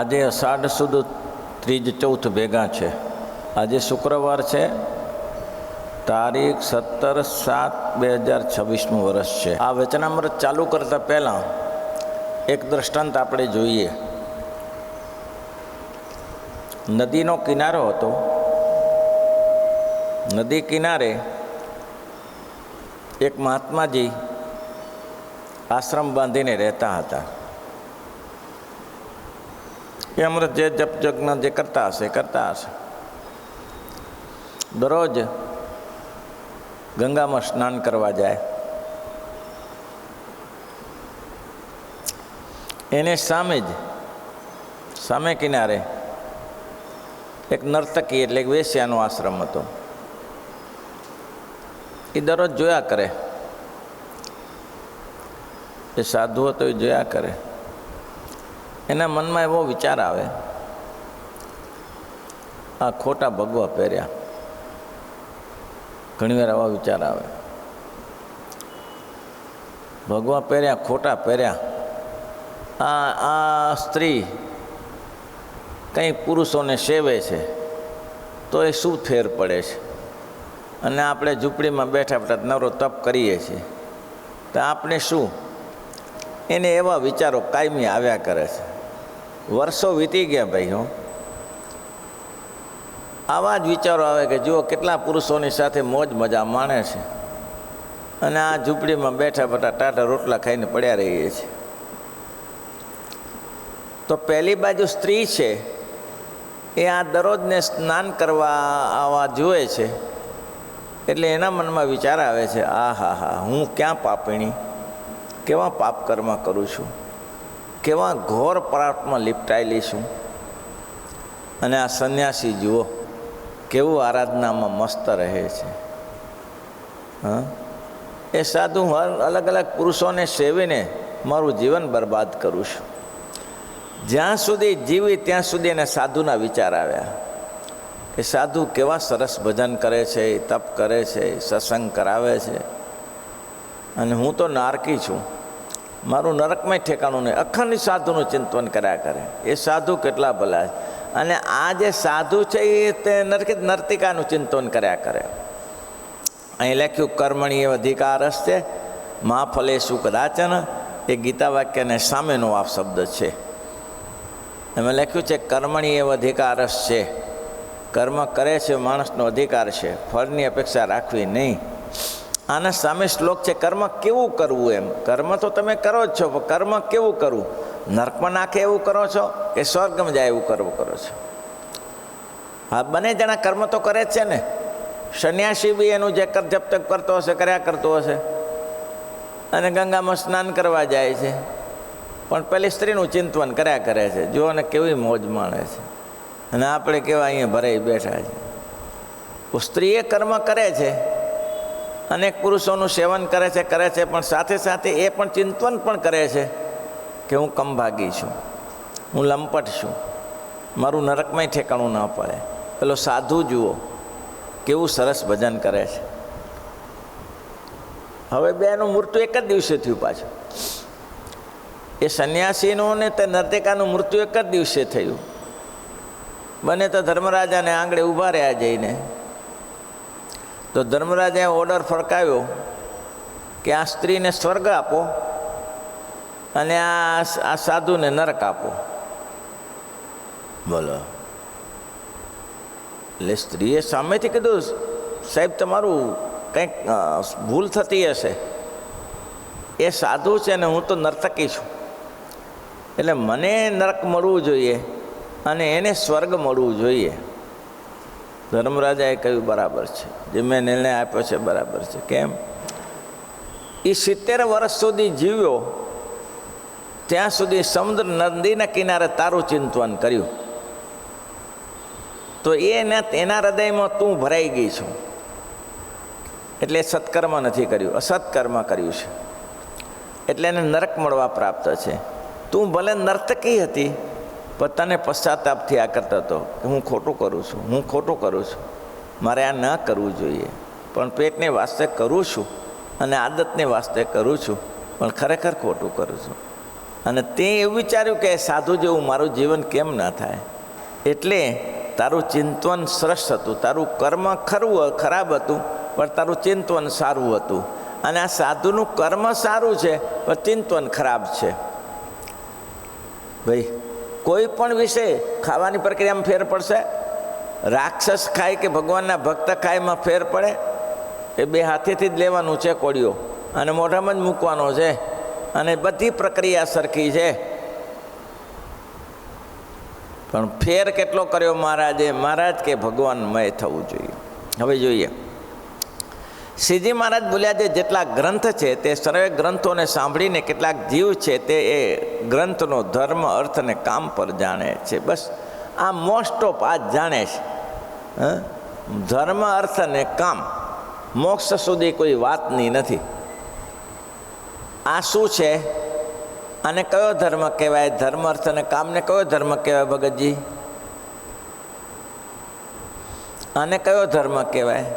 આજે અષાઢ સુદ ત્રીજ ચૌથ ભેગા છે. આજે શુક્રવાર છે, તારીખ 17/7/2026 વર્ષ છે. આ વચનામૃત ચાલુ કરતાં પહેલાં એક દ્રષ્ટાંત આપણે જોઈએ. નદીનો કિનારો હતો. નદી કિનારે એક મહાત્માજી આશ્રમ બાંધીને રહેતા હતા. એ અમૃત જે જપ જગ્ન જે કરતા હશે. દરરોજ ગંગામાં સ્નાન કરવા જાય. એને સામે કિનારે એક નર્તકી એટલે એક વેશ્યાનો આશ્રમ હતો. એ દરરોજ જોયા કરે. એ સાધુ હતો, એ જોયા કરે. એના મનમાં એવો વિચાર આવે, આ ખોટા ભગવા પહેર્યા. ઘણીવાર આવા વિચાર આવે, ભગવા પહેર્યા, ખોટા પહેર્યા. આ સ્ત્રી કંઈ પુરુષોને સેવે છે તો એ શું ફેર પડે છે? અને આપણે ઝૂંપડીમાં બેઠા નવરો તપ કરીએ છીએ તો આપણે શું? એને એવા વિચારો કાયમી આવ્યા કરે છે. વર્ષો વીતી ગયા ભાઈ. આવા જ વિચારો આવે કે જુઓ કેટલા પુરુષોની સાથે મોજ મજા માણે છે અને આ ઝૂંપડીમાં બેઠા ટાટા રોટલા ખાઈને પડ્યા રહીએ છીએ. તો પહેલી બાજુ સ્ત્રી છે એ આ દરરોજને સ્નાન કરવા આવા જુએ છે એટલે એના મનમાં વિચાર આવે છે, હા હું ક્યાં પાપીણી, કેવા પાપ કર્મ કરું છું, કેવા ઘોર પાપમાં લિપટાયેલી છું. અને આ સંન્યાસી જુઓ કેવું આરાધનામાં મસ્ત રહે છે. એ સાધુ અલગ અલગ પુરુષોને સેવીને મારું જીવન બરબાદ કરું છું. જ્યાં સુધી જીવી ત્યાં સુધી એને સાધુના વિચાર આવ્યા કે સાધુ કેવા સરસ ભજન કરે છે, તપ કરે છે, સત્સંગ કરાવે છે, અને હું તો નારકી છું, મારું નરકમય ઠેકાણું નહીં. અખંડ સાધુનું ચિંતન કર્યા કરે. એ સાધુ કેટલા ભલા છે. અને આ જે સાધુ છે એ તે નર્તિકાનું ચિંતન કર્યા કરે. અહીં લખ્યું કર્મણીય અધિકારસ્તે મા ફલેષુ કદાચન. એ ગીતા વાક્યને સામેનો આ શબ્દ છે. એમાં લખ્યું છે કર્મણીય અધિકારસ છે. કર્મ કરે છે માણસનો અધિકાર છે, ફળની અપેક્ષા રાખવી નહીં. આના સામે શ્લોક છે કર્મ કેવું કરવું. એમ કર્મ તો તમે કરો જ છો, પણ કર્મ કેવું કરવું? નરકમાં નાખે એવું કરો છો કે સ્વર્ગમાં જાય એવું કરો છો? હા, બંને જણા કર્મ તો કરે જ છે ને. સંન્યાસી બી એનું જે જપ તપ કરતો હશે, કર્યા કરતો હશે, અને ગંગામાં સ્નાન કરવા જાય છે, પણ પેલી સ્ત્રીનું ચિંતન કર્યા કરે છે. જો અને કેવી મોજ માણે છે. અને આપણે કેવા અહીંયા ભરાઈ બેઠા છે. સ્ત્રીએ કર્મ કરે છે, અનેક પુરુષોનું સેવન કરે છે, પણ સાથે સાથે એ પણ ચિંતન પણ કરે છે કે હું કમભાગી છું, હું લંપટ છું, મારું નરકમય ઠેકાણું ન પડે. પેલો સાધુ જુઓ કેવું સરસ ભજન કરે છે. હવે બેનું મૃત્યુ એક જ દિવસે થયું પાછું. એ સંન્યાસીનું ને તે નર્તિકાનું મૃત્યુ એક જ દિવસે થયું. બને તો ધર્મરાજાને આંગળે ઊભા રહ્યા જઈને. તો ધર્મરાજાએ ઓર્ડર ફરકાવ્યો કે આ સ્ત્રીને સ્વર્ગ આપો અને આ સાધુને નરક આપો. બોલો. એટલે સ્ત્રીએ સામેથી કીધું, સાહેબ તમારું કંઈક ભૂલ થતી હશે. એ સાધુ છે ને હું તો નર્તકી છું, એટલે મને નરક મળવું જોઈએ અને એને સ્વર્ગ મળવું જોઈએ. ધર્મરાજાએ કહ્યું બરાબર છે, જે મેં નિર્ણય આપ્યો છે બરાબર છે. કેમ? એ 70 વર્ષ સુધી જીવ્યો ત્યાં સુધી સમુદ્ર નદીના કિનારે તારું ચિંતન કર્યું. તો એના હૃદયમાં તું ભરાઈ ગઈ છું, એટલે સત્કર્મ નથી કર્યું, અસત્કર્મ કર્યું છે, એટલે એને નરક મળવા પ્રાપ્ત છે. તું ભલે નર્તકી હતી પણ તને પશ્ચાતાપથી આ કરતો હતો કે હું ખોટું કરું છું, મારે આ ન કરવું જોઈએ, પણ પેટને વાસ્તે કરું છું અને આદતને વાસ્તે કરું છું, પણ ખરેખર ખોટું કરું છું. અને તે એવું વિચાર્યું કે સાધુ જેવું મારું જીવન કેમ ન થાય. એટલે તારું ચિંતન સરસ હતું, તારું કર્મ ખરાબ હતું, પણ તારું ચિંતન સારું હતું. અને આ સાધુનું કર્મ સારું છે પણ ચિંતન ખરાબ છે. ભાઈ કોઈ પણ વિષય ખાવાની પ્રક્રિયામાં ફેર પડશે? રાક્ષસ ખાય કે ભગવાનના ભક્ત ખાય એમાં ફેર પડે? એ બે હાથેથી જ લેવાનું છે કોળીઓ અને મોઢામાં જ મૂકવાનો છે, અને બધી પ્રક્રિયા સરખી છે. પણ ફેર કેટલો કર્યો મહારાજે? મહારાજ કે ભગવાનમય થવું જોઈએ. હવે જોઈએ, શ્રીજી મહારાજ બોલ્યા છે જેટલા ગ્રંથ છે તે સર્વે ગ્રંથોને સાંભળીને કેટલાક જીવ છે તે એ ગ્રંથનો ધર્મ અર્થ અને કામ પર જાણે છે. બસ આ મોસ્ટ ઓફ આ જાણે છે. ધર્મ અર્થ અને કામ, મોક્ષ સુધી કોઈ વાતની નથી. આ શું છે? આને કયો ધર્મ કહેવાય? ધર્મ અર્થ અને કામને કયો ધર્મ કહેવાય ભગતજી? આને કયો ધર્મ કહેવાય?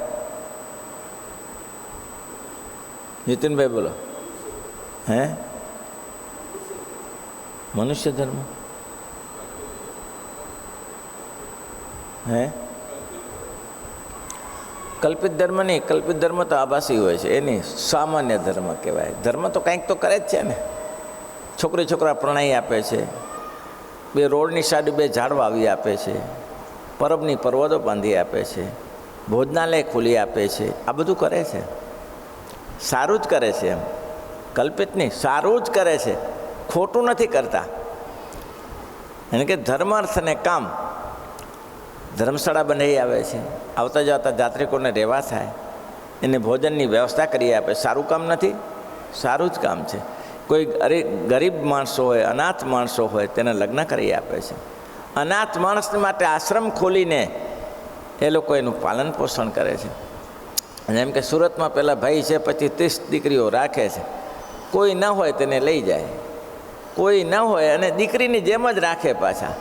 નીતિનભાઈ બોલો. હે? મનુષ્ય ધર્મ? હે? કલ્પિત ધર્મ નહીં. કલ્પિત ધર્મ તો આભાસી હોય છે, એ નહીં. સામાન્ય ધર્મ કહેવાય. ધર્મ તો કંઈક તો કરે જ છે ને. છોકરી છોકરા પ્રણાઈ આપે છે, બે રોડની સાઈડ બે ઝાડ વાવી આપે છે, પરબની પર્વતો બાંધી આપે છે, ભોજનાલય ખોલી આપે છે. આ બધું કરે છે, સારું જ કરે છે. એમ કલ્પિત નહીં, સારું જ કરે છે, ખોટું નથી કરતા. એને કે ધર્મ અર્થ અને કામ. ધર્મશાળા બનાવી આવે છે, આવતા જતા જાત્રિકોને રહેવા થાય, એને ભોજનની વ્યવસ્થા કરી આપે. સારું કામ નથી? સારું જ કામ છે. કોઈ ગરીબ માણસો હોય, અનાથ માણસો હોય, તેને લગ્ન કરી આપે છે. અનાથ માણસ માટે આશ્રમ ખોલીને એ લોકો એનું પાલન પોષણ કરે છે. જેમ કે સુરતમાં પેલા ભાઈ છે, 25-30 દીકરીઓ રાખે છે. કોઈ ન હોય તેને લઈ જાય, કોઈ ન હોય અને દીકરીની જેમ જ રાખે પાછા.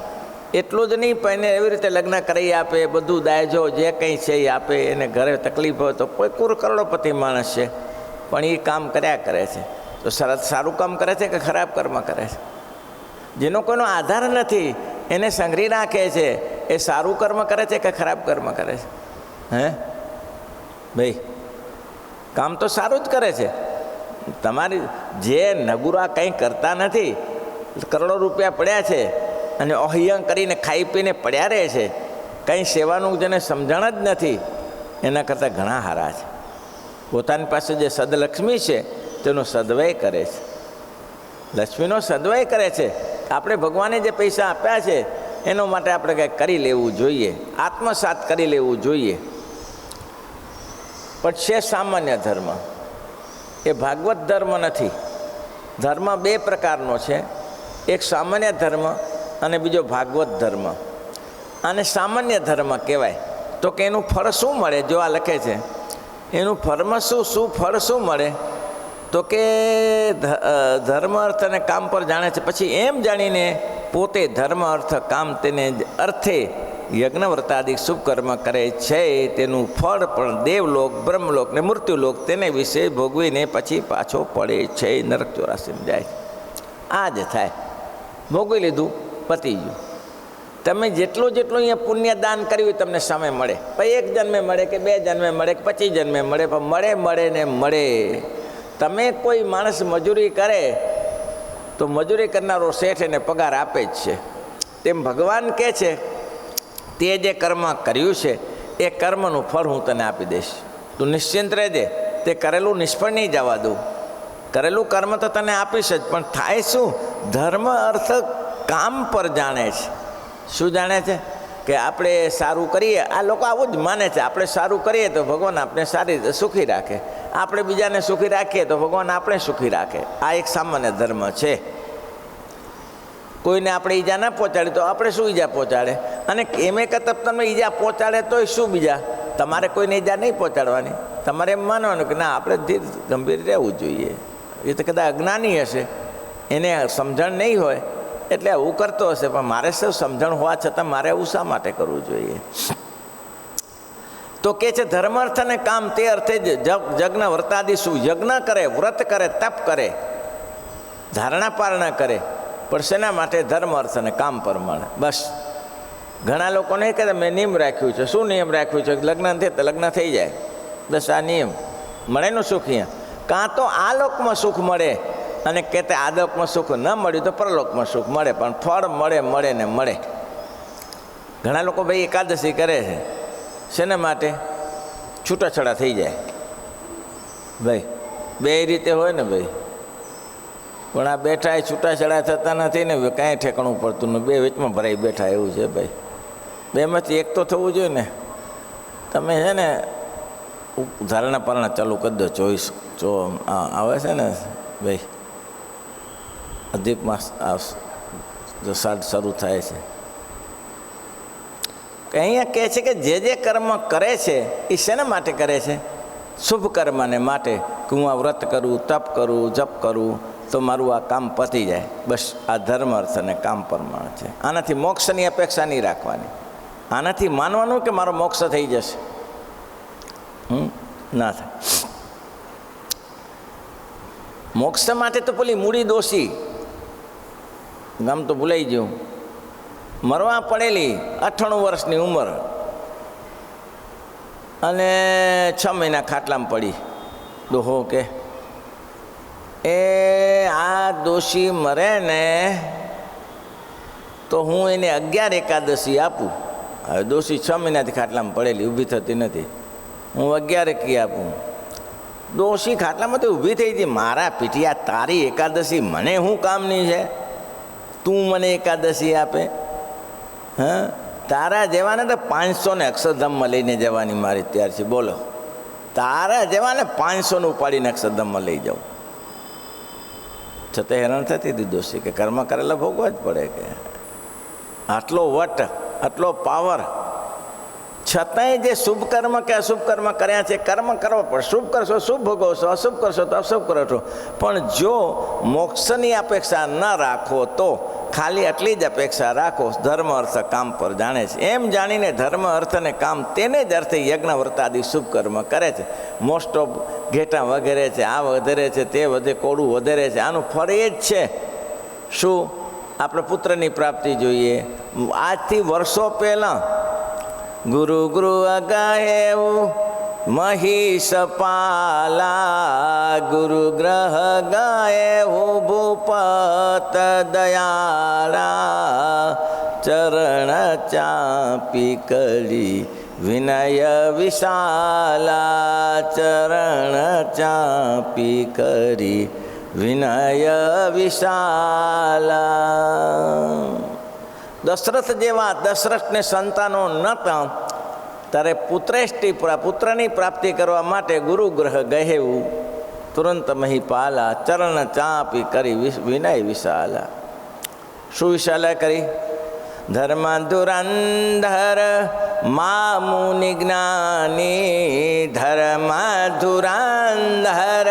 એટલું જ નહીં, પણ એને એવી રીતે લગ્ન કરી આપે, બધું દાયજો જે કંઈ છે એ આપે. એને ઘરે તકલીફ હોય તો કોઈ કરોડપતિ માણસ છે પણ એ કામ કર્યા કરે છે. તો સારું કામ કરે છે કે ખરાબ કર્મ કરે છે? જેનો કોઈનો આધાર નથી એને સંઘરી રાખે છે, એ સારું કર્મ કરે છે કે ખરાબ કર્મ કરે છે? હે ભાઈ, કામ તો સારું જ કરે છે. તમારી જે નગુરા કંઈ કરતા નથી, કરોડો રૂપિયા પડ્યા છે અને અહિયાં કરીને ખાઈ પીને પડ્યા રહે છે, કંઈ સેવાનું જેને સમજણ જ નથી, એના કરતાં ઘણા સારા છે. પોતાની પાસે જે સદલક્ષ્મી છે તેનો સદવ્યય કરે છે, લક્ષ્મીનો સદવ્યય કરે છે. આપણે ભગવાને જે પૈસા આપ્યા છે એનો માટે આપણે કંઈક કરી લેવું જોઈએ, આત્મસાત કરી લેવું જોઈએ. પણ છે સામાન્ય ધર્મ, એ ભાગવત ધર્મ નથી. ધર્મ બે પ્રકારનો છે, એક સામાન્ય ધર્મ અને બીજો ભાગવત ધર્મ. આને સામાન્ય ધર્મ કહેવાય. તો કે એનું ફળ શું મળે? જો આ લખે છે એનું ફળ શું મળે? તો કે ધર્મ અર્થ અને કામ પર જાણે છે. પછી એમ જાણીને પોતે ધર્મ અર્થ કામ તેને અર્થે યજ્ઞ વ્રતાદિક શુભ કર્મ કરે છે, તેનું ફળ પણ દેવલોક, બ્રહ્મલોક ને મૃત્યુલોક તેને વિશે ભોગવીને પછી પાછો પડે છે, નરક 84 જાય. આ જ થાય. ભોગવી લીધું, પતી ગયું. તમે જેટલું અહીંયા પુણ્યદાન કર્યું તમને સામે મળે. પછી 1 જન્મે મળે કે 2 જન્મે મળે કે 25 જન્મે મળે, પણ મળે ને મળે. તમે કોઈ માણસ મજૂરી કરે તો મજૂરી કરનારો શેઠ એને પગાર આપે જ છે. તેમ ભગવાન કહે છે તે જે કર્મ કર્યું છે એ કર્મનું ફળ હું તને આપી દઈશ. તું નિશ્ચિંત રહેજે, તે કરેલું નિષ્ફળ નહીં જવા દઉં. કરેલું કર્મ તો તને આપીશ જ, પણ થાય શું? ધર્મ અર્થ કામ પર જાણે છે. શું જાણે છે? કે આપણે સારું કરીએ. આ લોકો આવું જ માને છે, આપણે સારું કરીએ તો ભગવાન આપણે સારી રીતે સુખી રાખે, આપણે બીજાને સુખી રાખીએ તો ભગવાન આપણે સુખી રાખે. આ એક સામાન્ય ધર્મ છે. કોઈને આપણે ઈજા ના પહોંચાડી તો આપણે શું ઈજા પહોંચાડે? અને એમે કરતાં તમે ઈજા પહોંચાડે તોય શું બીજા? તમારે કોઈને ઈજા નહીં પહોંચાડવાની. તમારે એમ માનવાનું કે ના, આપણે ગંભીર રહેવું જોઈએ. એ તો કદાચ અજ્ઞાની હશે, એને સમજણ નહીં હોય એટલે આવું કરતો હશે. પણ મારે શું સમજણ હોવા છતાં મારે એવું શા માટે કરવું જોઈએ? તો કે છે ધર્મ અર્થ અને કામ તે અર્થે જ યજ્ઞ વ્રતાદિ શું? યજ્ઞ કરે, વ્રત કરે, તપ કરે, ધારણા પારણા કરે, પણ શેના માટે? ધર્મ અર્થ અને કામ પ્રમાણે. બસ ઘણા લોકોને કહે મેં નિયમ રાખ્યું છે. શું નિયમ રાખ્યું છે? લગ્ન થાય તો લગ્ન થઈ જાય, બસ આ નિયમ. મળેનું સુખ અહીંયા કાં તો આ લોકમાં સુખ મળે, અને કહેતે આ લોકમાં સુખ ન મળ્યું તો પરલોકમાં સુખ મળે, પણ ફળ મળે ને મળે. ઘણા લોકો ભાઈ એકાદશી કરે છે શેના માટે? છૂટાછડા થઈ જાય ભાઈ, બે રીતે હોય ને ભાઈ. પણ આ બેઠા એ છૂટાછડા થતા નથી ને, કાંઈ ઠેકાણું પડતું ને, બે વચમાં ભરાઈ બેઠા એવું છે ભાઈ. બેમાંથી એક તો થવું જોઈએ ને. તમે છે ને ધારણા પારણા ચાલુ કરી દો. 24 આવે છે ને ભાઈ, અધિક માસ જો શરૂ થાય છે. અહીંયા કહે છે કે જે કર્મ કરે છે એ શેના માટે કરે છે? શુભ કર્મને માટે. કે હું આ વ્રત કરું, તપ કરું, જપ કરું તો મારું આ કામ પતી જાય. બસ આ ધર્મ અર્થ અને કામ પ્રમાણે છે. આનાથી મોક્ષની અપેક્ષા નહીં રાખવાની. આનાથી માનવાનું કે મારો મોક્ષ થઈ જશે, ના થાય. મોક્ષ માટે તો પેલી મૂડી દોષી ગામ તો ભૂલાઈ ગયું, મરવા પડેલી 98 વર્ષની ઉંમર અને 6 મહિના ખાટલામાં પડી. ડોહો કે એ આ દોષી મરે ને તો હું એને 11 એકાદશી આપું. હવે દોષી 6 મહિનાથી ખાટલામાં પડેલી, ઊભી થતી નથી, હું 11 કી આપું. દોષી ખાટલામાંથી ઊભી થઈ હતી. મારા પીઠિયા, તારી એકાદશી મને શું કામની છે? તું મને એકાદશી આપે? હા, તારા જેવાને તો 500 ને અક્ષરધામમાં લઈને જવાની મારી ત્યાર છે. બોલો, તારા જેવાને 500 ઉપાડીને અક્ષરધામમાં લઈ જાઉં. છતાં હેરાન થતી હતી દોષી કે કર્મ કરેલા ભોગવા જ પડે. કે આટલો વટ, આટલો પાવર, છતાંય જે શુભ કર્મ કે અશુભ કર્મ કર્યા છે કર્મ કરવા પડે. શુભ કરશો શુભ ભોગવશો, અશુભ કરશો તો અશુભ કરો છો. પણ જો મોક્ષની અપેક્ષા ન રાખો તો ખાલી આટલી જ અપેક્ષા રાખો, ધર્મ અર્થ કામ પર જાણે છે. એમ જાણીને ધર્મ અર્થ અને કામ તેને જ અર્થે યજ્ઞ વ્રતાદિ શુભ કર્મ કરે છે. મોસ્ટ ઓફ ઘેટા વગેરે છે, આ વધેરે છે, તે વધે, કોડું વધેરે છે. આનું ફળ એ જ છે શું? આપણે પુત્રની પ્રાપ્તિ જોઈએ. આજથી વર્ષો પહેલાં ગુરુ ગૃહ ગાયેવું મહિષપાલા, ગુરુ ગ્રહ ગાયેવું ભૂપત દયાળા, ચરણ ચાપી કરી વિનય વિશાલા, ચરણ ચાપી કરી વિનય વિશાલા. દશરથ જેવા દશરથને સંતાનો નહોતા, ત્યારે પુત્રની પ્રાપ્તિ કરવા માટે ગુરુ ગ્રહ ગહેવું તુરંત મહિપાલા, ચરણ ચાપી કરી વિનય વિશાલા. શું વિશાલા કરી? ધર્મ ધુરંધર મા મુનિ જ્ઞાની, ધર્મ ધુરંધર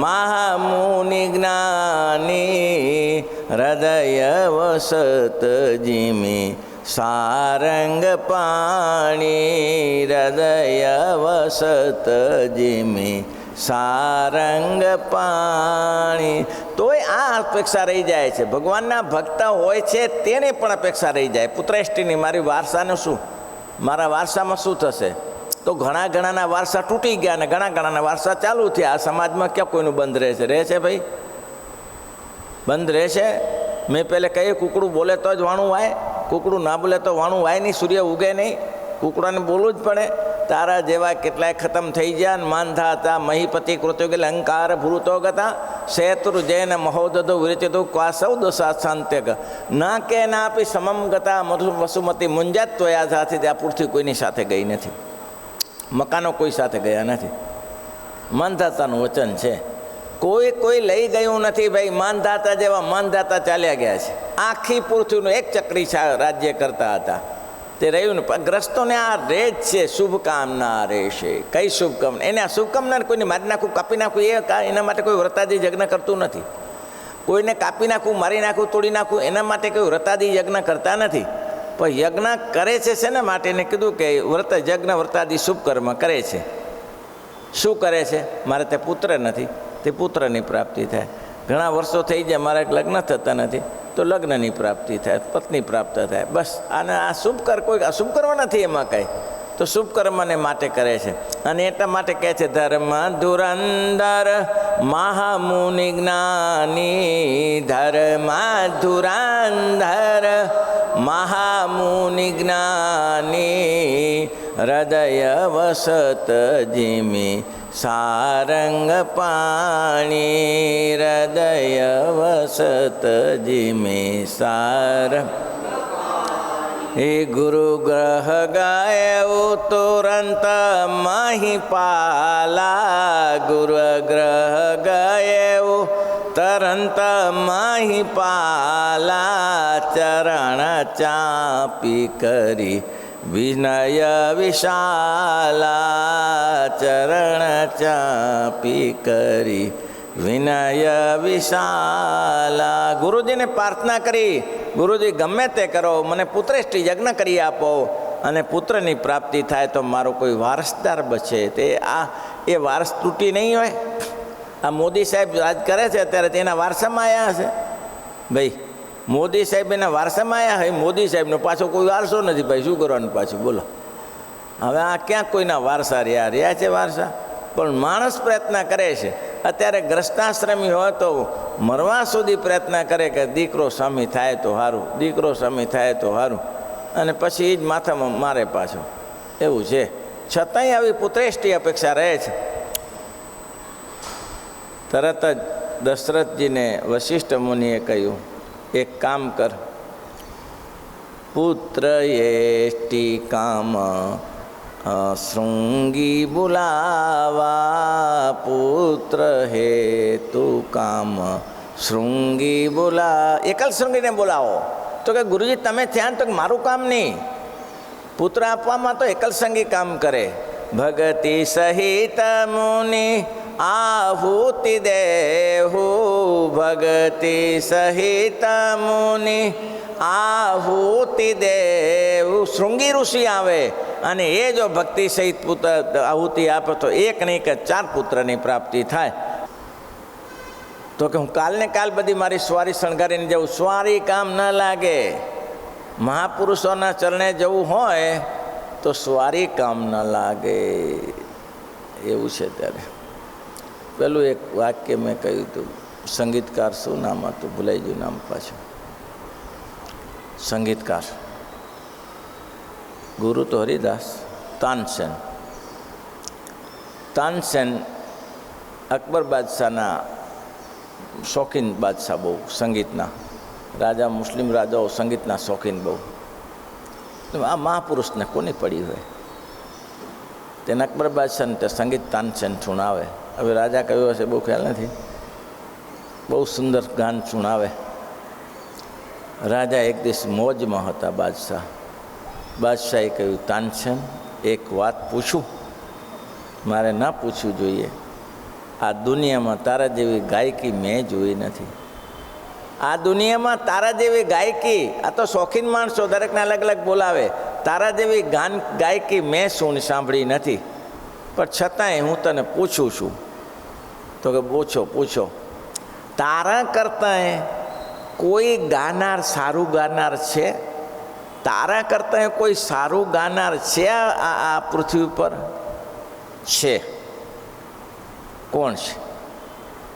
મહામુનિ જ્ઞાની, હૃદય વસત જીમી સારંગ પાણી, હૃદય વસત જીમી સારંગ પાણી. તોય આ અપેક્ષા રહી જાય છે. ભગવાનના ભક્ત હોય છે તેને પણ અપેક્ષા રહી જાય. પુત્રેષ્ટિની મારી વારસાનું શું? મારા વારસામાં શું થશે? તો ઘણા ઘણાના વારસા તૂટી ગયા અને ઘણા ઘણાના વારસા ચાલુ થયા. આ સમાજમાં ક્યાં કોઈનું બંધ રહે છે? રહે છે ભાઈ? બંધ રહે છે? મેં પહેલે કહ્યું કૂકડું બોલે તો જ વાણું વાય, કૂકડું ના બોલે તો વાણું વાય નહીં, સૂર્ય ઉગે નહીં. કૂકડાને બોલવું જ પડે. તારા જેવા કેટલાય ખતમ થઈ ગયા. માનધા હતા મહીપતિ કૃત્યો ગેલ અહંકાર ભૂતો ગતા, શેતુર જૈન મહોદો વિરચિતો ક્વાસૌ દોષાંત્યક ના કે ના આપી સમમ ગતા વસુમતી મુંજાત. તો આ સાથે આ પૃથ્વી કોઈની સાથે ગઈ નથી, મકાનો કોઈ સાથે ગયા નથી. માનધાતાનું વચન છે. કોઈ લઈ ગયું નથી ભાઈ. માનધાતા જેવા માનધાતા ચાલ્યા ગયા છે. આખી પૃથ્વીનું એક ચક્રી રાજ્ય કરતા હતા. તે રહ્યું ને ગ્રસ્તોને આ રેજ છે શુભકામના રહેશે. કઈ શુભકામના? એને આ શુભકામના કોઈને મારી નાખું, કાપી નાખું, એના માટે કોઈ વ્રતાદી યજ્ઞ કરતું નથી. કોઈને કાપી નાખું, મારી નાખું, તોડી નાખું, એના માટે કોઈ વ્રતાદી યજ્ઞ કરતા નથી. પણ યજ્ઞ કરે છે શેના માટે? એને કીધું કે યજ્ઞ વ્રતાદી શુભ કર્મ કરે છે. શું કરે છે? મારે તે પુત્ર નથી, તે પુત્રની પ્રાપ્તિ થાય. ઘણા વર્ષો થઈ જાય મારા લગ્ન થતા નથી, તો લગ્નની પ્રાપ્તિ થાય, પત્ની પ્રાપ્ત થાય. બસ આને આ શુભ કર, કોઈ અશુભ કર્મ નથી એમાં કાંઈ. તો શુભ કર્મને માટે કરે છે. અને એટલા માટે કહે છે ધર્મ ધુરંધર મહામુનિ જ્ઞાની, ધર્મ ધુરંધર મહામુનિ જ્ઞાની, હૃદય વસત જીમી સારંગ પાણી, હૃદય વસત જીમી સારંગ. હે ગુરુ ગ્રહ ગાયવું તુરંત મહિપાલા, ગુરુ ગ્રહ ગાયવું તરંત મહિપાલા, ચરણ ચાપી કરી વિનય વિશાલા, ચરણ ચાપી કરી વિનય વિશાલા. ગુરુજીને પ્રાર્થના કરી, ગુરુજી ગમે તે કરો, મને પુત્રેષ્ટિ યજ્ઞ કરી આપો, અને પુત્રની પ્રાપ્તિ થાય તો મારો કોઈ વારસદાર બચે. તે એ વારસ તૂટી નહીં હોય. આ મોદી સાહેબ રાજ કરે છે અત્યારે, તેના વારસામાં આવ્યા હશે ભાઈ. મોદી સાહેબ એના વારસામાં આવ્યા હોય. મોદી સાહેબનો પાછો કોઈ વારસો નથી ભાઈ, શું કરવાનું પાછું બોલો. હવે આ ક્યાં કોઈના વારસા રહ્યા છે વારસા? પણ માણસ પ્રયત્ન કરે છે. અત્યારે ગ્રસ્તાશ્રમી હોય તો મરવા સુધી પ્રયત્ન કરે કે દીકરો સ્વામી થાય તો સારું, દીકરો સ્વામી થાય તો સારું, અને પછી એ જ માથામાં મારે પાછો. એવું છે. છતાંય આવી પુત્રેષ્ટિ અપેક્ષા રહે છે. તરત જ દશરથજીને વશિષ્ઠ મુનિએ કહ્યું, એક કામ કર, પુત્ર એષ્ટિ કામ શૃંગી બોલાવા, પુત્ર હેતુ કામ શૃંગી બોલા. એકલ શૃંગીને બોલાવો. તો કે ગુરુજી તમે ત્યાં તો મારું કામ નહીં, પુત્ર આપવામાં તો એકલ સંગી કામ કરે. ભગતિ સહિત મુનિ આહુતિ દેહુ, ભગતિ સહિત મુનિ આહુતિ દેવું. શૃંગી ઋષિ આવે અને એ જો ભક્તિ સહિત પુત્ર આહુતિ આપે તો એક નહીં કે 4 પુત્રની પ્રાપ્તિ થાય. તો કે હું કાલને કાલ બધી મારી સ્વારી શણગારીને જવું, સ્વારી કામ ન લાગે. મહાપુરુષોના ચરણે જવું હોય તો સ્વારી કામ ન લાગે. એવું છે. ત્યારે પેલું એક વાક્ય મેં કહ્યું હતું, સંગીતકાર શું નામ હતું, ભૂલાઈ ગયું નામ પાછું. સંગીતકાર ગુરુ તો હરિદાસ. તાનસેન. તાનસેન અકબર બાદશાહના શોખીન બાદશાહ, બહુ સંગીતના રાજા. મુસ્લિમ રાજાઓ સંગીતના શોખીન બહુ. આ મહાપુરુષને કોની પડી હોય? તેને અકબર બાદશાહને તે સંગીત તાનસેન સુણાવે. હવે રાજા કયો હશે બહુ ખ્યાલ નથી. બહુ સુંદર ગાન સુણાવે. રાજા એક દિવસ મોજમાં હતા. બાદશાહે કહ્યું, તાનસેન એક વાત પૂછું? મારે ના પૂછવું જોઈએ. આ દુનિયામાં તારા જેવી ગાયકી મેં જોઈ નથી. આ દુનિયામાં તારા જેવી ગાયકી, આ તો શોખીન માણસો દરેકને અલગ અલગ બોલાવે, તારા જેવી ગાયકી મેં સાંભળી નથી. પણ છતાંય હું તને પૂછું છું. તો કે પૂછો. તારા કરતાં કોઈ ગાનાર, સારું ગાનાર છે? તારા કરતાં કોઈ સારું ગાનાર છે આ પૃથ્વી પર? છે. કોણ છે?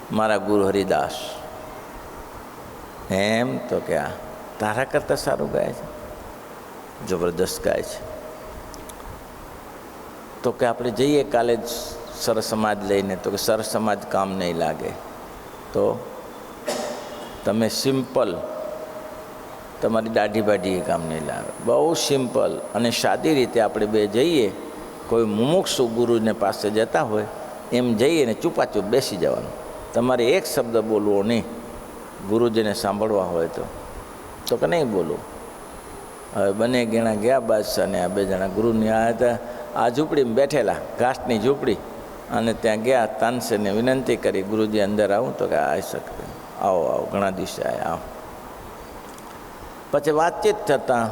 મારા ગુરુ હરિદાસ. એમ? તો કે આ તારા કરતાં સારું ગાય છે, જબરદસ્ત ગાય છે. તો કે આપણે જઈએ કાલે જ સર સમાજ લઈને. તો કે સર સમાજ કામ નહીં લાગે. તો તમે સિમ્પલ, તમારી દાઢી બાઢી કામ નહીં લાગે. બહુ સિમ્પલ અને સાદી રીતે આપણે બે જઈએ. કોઈ મુમુક્ષુ ગુરુને પાસે જતા હોય એમ જઈએ ને ચૂપાચૂપ બેસી જવાનું. તમારે એક શબ્દ બોલવો નહીં. ગુરુજીને સાંભળવા હોય તો કે નહીં બોલવું. હવે બંને ગણા ગયા બાદશાહને. આ 2 જણા ગુરુની આવ્યા હતા. આ ઝૂંપડીમાં બેઠેલા, ઘાસની ઝૂંપડી. અને ત્યાં ગયા. તાનસેને વિનંતી કરી, ગુરુજી અંદર આવું? તો કે આવી શકે. આવો ઘણા દિવસે આવ્યા, આવો. પછી વાતચીત થતાં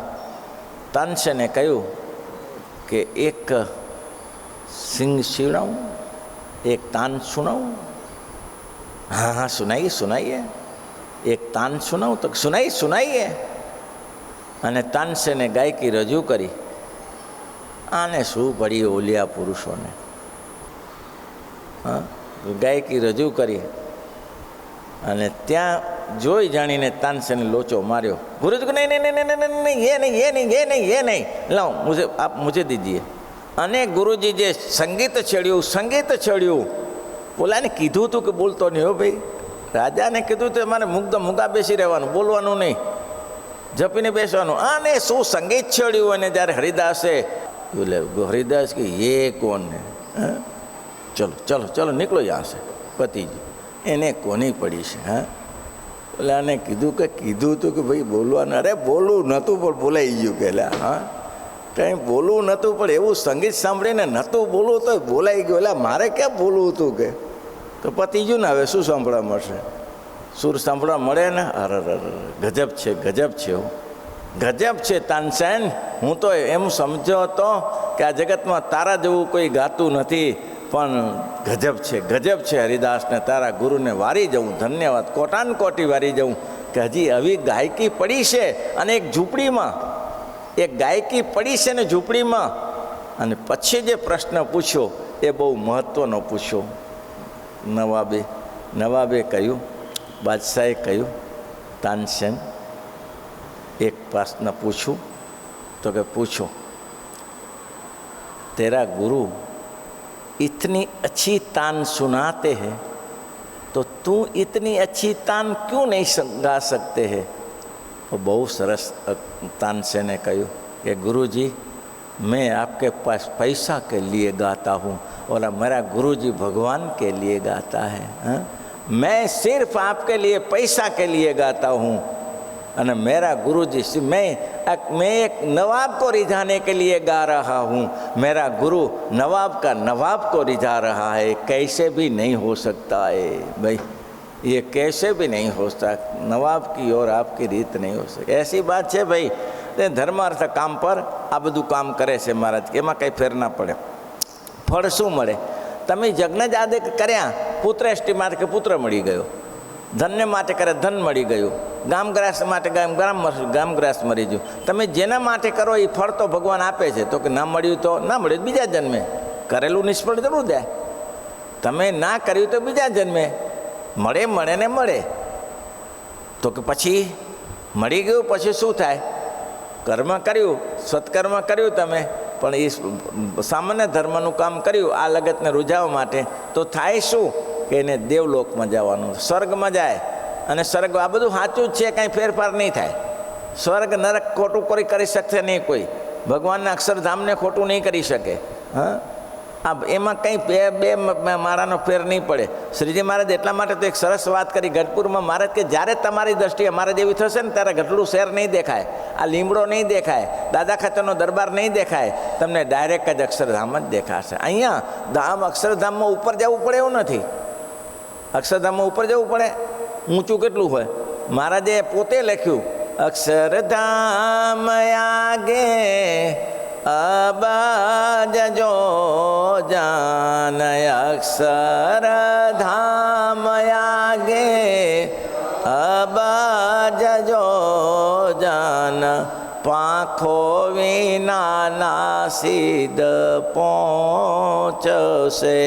તાનસેને કહ્યું કે એક સિંગ સીવડાવું, એક તાન સુણાવું. हाँ हाँ सुनाइए सुनाइए, एक तान सुनाऊँ तो सुनाइए सुनाइए। અને તાનસેને ગાયકી રજૂ કરી. આને શું પડી ઓલિયા પુરુષોને? હા, ગાયકી રજૂ કરી અને ત્યાં જોઈ જાણીને તાનસેને લોચો માર્યો. ગુરુજી નહીં નહીં નહીં નહીં નહીં નહીં એ નહીં એ નહીં એ નહીં લાઓ મુझे આપ મુझे દીજીએ. અને ગુરુજી જે સંગીત છેડ્યું બોલાને કીધું હતું કે બોલતો નહીં હો ભાઈ. રાજાને કીધું તો મારે મૂગા બેસી રહેવાનું, બોલવાનું નહીં, જપીને બેસવાનું. આને શું સંગીત છેડ્યું. અને જ્યારે હરિદાસે બોલે, હરિદાસ કે એ કોણ ને? ચલો ચલો ચલો નીકળો યહાં સે. પતિજી એને કોની પડી છે? હા, એટલે આને કીધું હતું કે ભાઈ બોલવાનું. અરે બોલવું નહોતું પણ બોલાઈ ગયું પહેલાં. હા, કંઈ બોલવું નહોતું પણ એવું સંગીત સાંભળીને નહોતું બોલવું તો બોલાઈ ગયું. એટલે મારે ક્યાં બોલવું હતું કે? તો પતિજું ને હવે શું સાંભળવા મળશે? સુર સાંભળવા મળે ને? અરે ગજબ છે ગજબ છે, ગજબ છે તાનસેન. હું તો એમ સમજો હતો કે આ જગતમાં તારા જેવું કોઈ ગાતું નથી, પણ ગજબ છે હરિદાસને. તારા ગુરુને વારી જવું, ધન્યવાદ, કોટાન કોટી વારી જવું કે હજી આવી ગાયકી પડી છે. અને એક ઝૂંપડીમાં એક ગાયકી પડી છે ને ઝૂંપડીમાં. અને પછી જે પ્રશ્ન પૂછ્યો એ બહુ મહત્ત્વનો પૂછ્યો. નવાબે કહ્યું, બાદશાહે કહ્યું, તાનસેન એક પ્રશ્ન પૂછું? તો કે પૂછો. तेरा गुरु इतनी अच्छी तान सुनाते हैं तो तू इतनी अच्छी तान क्यों नहीं गा सकते हैं? तो बहुत सरस तानसेने કહ્યું કે गुरुजी मैं आपके पास पैसा के लिए गाता हूँ और मेरा गुरुजी भगवान के लिए गाता है. मैं सिर्फ आपके लिए पैसा के लिए गाता हूँ और मेरा गुरुजी मैं एक नवाब को रिझाने के लिए गा रहा हूँ. मेरा गुरु नवाब का नवाब को रिझा रहा है. कैसे भी नहीं हो सकता है भाई, ये कैसे भी नहीं हो सकता. नवाब की और आपकी रीत नहीं हो सकती. ऐसी बात है भाई. ધર્માર્થ કામ પર આ બધું કામ કરે છે મહારાજ, કે એમાં કંઈ ફેર ના પડે. ફળ શું મળે? તમે યજ્ઞ જ આદિ કર્યા, પુત્ર એષ્ટી માટે કે પુત્ર મળી ગયો, ધનને માટે કરે ધન મળી ગયું, ગામગ્રાસ માટે ગામગ્રાસ મળી ગયું. તમે જેના માટે કરો એ ફળ તો ભગવાન આપે છે. તો કે ના મળ્યું તો ના મળ્યું બીજા જન્મે. કરેલું નિષ્ફળ જરૂર જાય. તમે ના કર્યું તો બીજા જન્મે મળે ને મળે. તો કે પછી મળી ગયું પછી શું થાય? કર્મ કર્યું, સત્કર્મ કર્યું તમે, પણ એ સામાન્ય ધર્મનું કામ કર્યું આ લગતને રૂઝાવવા માટે, તો થાય શું કે એને દેવલોકમાં જવાનું, સ્વર્ગમાં જાય. અને સ્વર્ગ આ બધું સાચું જ છે, કાંઈ ફેરફાર નહીં થાય. સ્વર્ગ નરક ખોટું કોઈ કરી શકશે નહીં કોઈ. ભગવાનના અક્ષરધામને ખોટું નહીં કરી શકે. હા, આ એમાં કંઈ બે મારાનો ફેર નહીં પડે. શ્રીજી મહારાજ એટલા માટે તો એક સરસ વાત કરી ગઢપુરમાં મહારાજ કે જ્યારે તમારી દ્રષ્ટિએ અમારા જેવી થશે ને ત્યારે ગઢડું શહેર નહીં દેખાય, આ લીમડો નહીં દેખાય, દાદા ખાચરનો દરબાર નહીં દેખાય, તમને ડાયરેક્ટ જ અક્ષરધામ જ દેખાશે. અહીંયા અક્ષરધામમાં ઉપર જવું પડે એવું નથી. અક્ષરધામમાં ઉપર જવું પડે, ઊંચું કેટલું હોય. મહારાજે પોતે લખ્યું, અક્ષરધામ આગે અબજજો જાન, અક્ષરધામ આગે અબજજો જાન, પાંખો વિના સીધ પહોંચશે.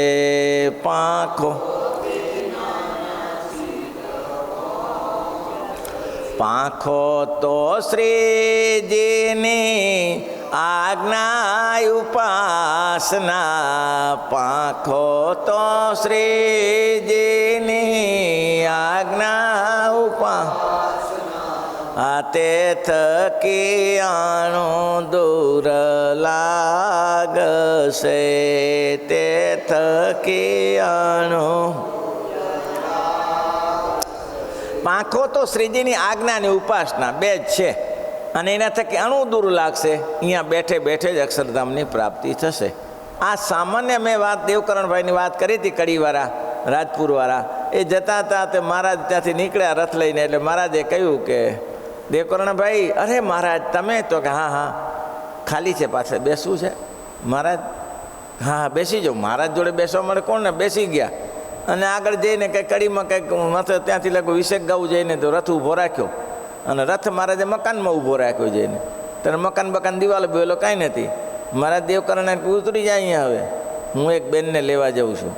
પાંખો તો શ્રીજીની આજ્ઞા ઉપાસના, પાંખો તો શ્રીજીની આજ્ઞા ઉપાસના, તે થકી આણું દૂર લાગશે, તે થકી આણું. પાંખો તો શ્રીજીની આજ્ઞાની ઉપાસના બે જ છે, અને એના થકી અણુ દૂર લાગશે. અહીંયા બેઠે બેઠે જ અક્ષરધામની પ્રાપ્તિ થશે. આ સામાન્ય મેં વાત દેવકરણભાઈની વાત કરી હતી, કડીવાળા રાજપુરવાળા. એ જતા હતા તે મહારાજ ત્યાંથી નીકળ્યા રથ લઈને. એટલે મહારાજે કહ્યું કે દેવકરણભાઈ, અરે મહારાજ તમે? તો કે હા હા ખાલી છે, પાછળ બેસવું છે. મહારાજ હા બેસી જાઓ. મહારાજ જોડે બેસવા મળે કોણ ને? બેસી ગયા. અને આગળ જઈને કંઈક કડીમાં કંઈક માથે ત્યાંથી લગભગ 20 ગાઉં જઈને તો રથ ઊભો રાખ્યો, અને રથ મહારાજે મકાનમાં ઊભો રાખ્યો જઈને. ત્યારે મકાન દિવાલ બેલો કાંઈ નથી. મારા દેવકરણે ઉતરી જાય અહીંયા. હવે હું એક બેનને લેવા જાઉં છું,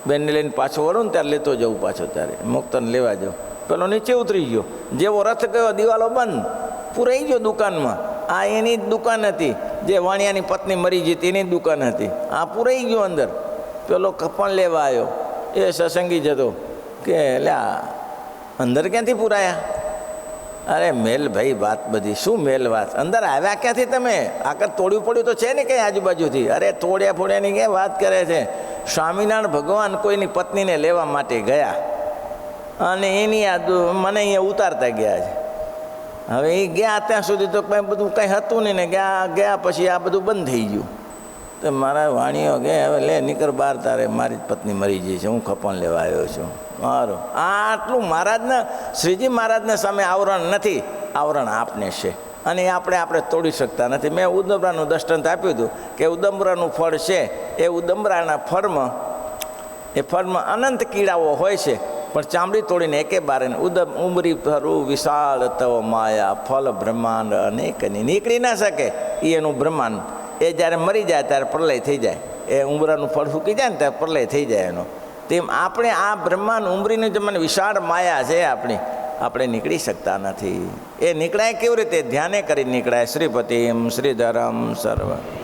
બેનને લઈને પાછો વળું ને ત્યારે લેતો જાઉં પાછો, ત્યારે મુક્તને લેવા જાઉં. પેલો નીચે ઉતરી ગયો, જેવો રથ ગયો દિવાલો બંધ, પૂરાઈ ગયો દુકાનમાં. આ એની જ દુકાન હતી, જે વાણિયાની પત્ની મરી ગઈ એની જ દુકાન હતી. આ પૂરાઈ ગયો અંદર. પેલો કપણ લેવા આવ્યો, એ સત્સંગી જતો કે લ્યા અંદર ક્યાંથી પૂરાયા? અરે મેલ ભાઈ વાત બધી શું મેલ વાત, અંદર આવ્યા ક્યાંથી તમે? આગળ તોડ્યું પડ્યું તો છે ને કંઈ આજુબાજુથી? અરે તોડ્યા ફોડ્યાની ક્યાં વાત કરે છે? સ્વામિનારાયણ ભગવાન કોઈની પત્નીને લેવા માટે ગયા અને એની મને અહીંયા ઉતારતા ગયા છે. હવે એ ગયા ત્યાં સુધી તો કંઈ બધું કંઈ હતું નહીં ને, ગયા પછી આ બધું બંધ થઈ ગયું. તો મારા વાણીઓ કે હવે લે નીકળ બહાર, તારે મારી જ પત્ની મરી ગઈ છે, હું ખપણ લેવા આવ્યો છું. મારું આટલું મહારાજના શ્રીજી મહારાજના સામે આવરણ નથી, આવરણ આપને છે, અને એ આપણે તોડી શકતા નથી. મેં ઉદંબરાનું દૃષ્ટાંત આપ્યું હતું કે ઉદંબરાનું ફળ છે, એ ઉદંબરાના ફળમાં અનંત કીડાઓ હોય છે, પણ ચામડી તોડીને એકે બારે ઉમરી ફરું વિશાળ તવ માયા, ફલ બ્રહ્માંડ અનેકની નીકળી ના શકે. એ એનું બ્રહ્માંડ, એ જ્યારે મરી જાય ત્યારે પ્રલય થઈ જાય. એ ઉંબરાનું ફળ ફૂકી જાય ને ત્યારે પ્રલય થઈ જાય એનો. તેમ આપણે આ બ્રહ્માંડ ઉંબરીની જે મને વિશાળ માયા છે આપણે નીકળી શકતા નથી. એ નીકળાય કેવી રીતે? ધ્યાને કરી નીકળાય. શ્રીપતિમ શ્રીધરમ સર્વ